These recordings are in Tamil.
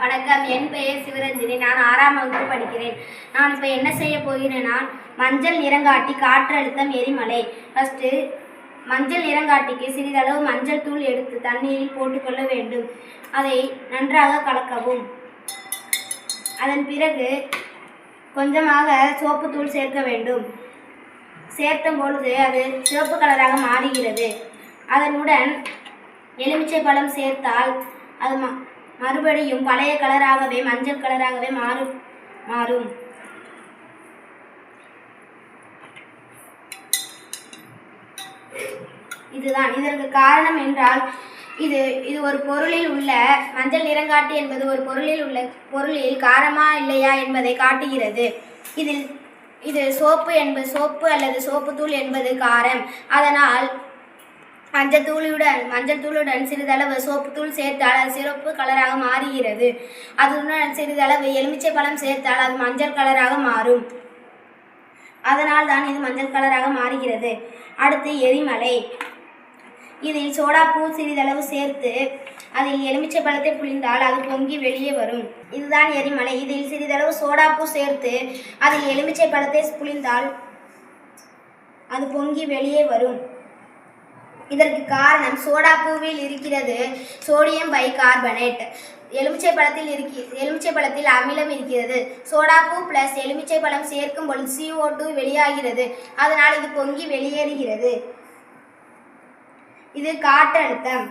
வணக்கம். என் பெயர் சிவரஞ்சனி. நான் 6ஆம் வகுப்பு படிக்கிறேன். நான் இப்போ என்ன செய்ய போகிறேன்னா, மஞ்சள் நிறங்காட்டி காற்றழுத்தம் எரிமலை. ஃபஸ்ட்டு மஞ்சள் நிறங்காட்டிக்கு சிறிதளவு மஞ்சள் தூள் எடுத்து தண்ணீரில் போட்டுக்கொள்ள வேண்டும். அதை நன்றாக கலக்கவும். அதன் பிறகு கொஞ்சமாக சோப்பு தூள் சேர்க்க வேண்டும். சேர்த்த பொழுது அது சிவப்பு கலராக மாறுகிறது. அதனுடன் எலுமிச்சை பழம் சேர்த்தால் அது மறுபடியும் பழைய கலராகவே மஞ்சள் கலராகவே மாறும். இதுதான் இதற்கு காரணம் என்றால் இது ஒரு பொருளில் உள்ள மஞ்சள் நிறங்காட்டி என்பது ஒரு பொருளில் காரமா இல்லையா என்பதை காட்டுகிறது. இது சோப்பு அல்லது சோப்பு தூள் என்பது காரம். அதனால் மஞ்சள் தூளுடன் சிறிதளவு சோப்பு தூள் சேர்த்தால் அது சிவப்பு கலராக மாறுகிறது. அதுடன் சிறிதளவு எலுமிச்சை பழம் சேர்த்தால் அது மஞ்சள் கலராக மாறும். அதனால் தான் இது மஞ்சள் கலராக மாறுகிறது. அடுத்து எரிமலை. இதில் சோடாப்பூ சிறிதளவு சேர்த்து அதில் எலுமிச்சை பழத்தை புழிந்தால் அது பொங்கி வெளியே வரும். இதுதான் எரிமலை. இதில் சிறிதளவு சோடாப்பூ சேர்த்து அதில் எலுமிச்சை பழத்தை புழிந்தால் அது பொங்கி வெளியே வரும். இதற்கு காரணம் சோடாப்பூவில் இருக்கிறது சோடியம் பைகார்பனேட். எலுமிச்சை பழத்தில் அமிலம் இருக்கிறது. சோடாப்பூ பிளஸ் எலுமிச்சை பழம் சேர்க்கும் பொழுது CO2 வெளியாகிறது. அதனால் இது பொங்கி வெளியேறுகிறது. இது காற்றழுத்தம்.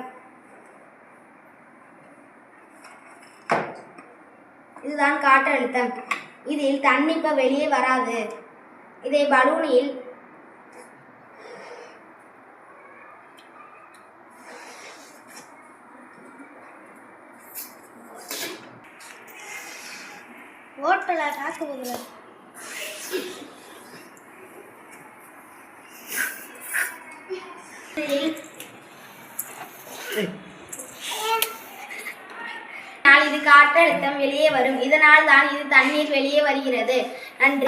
இதுதான் காற்றழுத்தம். இதில் தண்ணி இப்போ வெளியே வராது. இதை பலூனில் ஓட்டலா காசு கொடுக்குற இது காற்றழுத்தம் வெளியே வரும். இதனால் தான் இது தண்ணீர் வெளியே வருகிறது. நன்றி.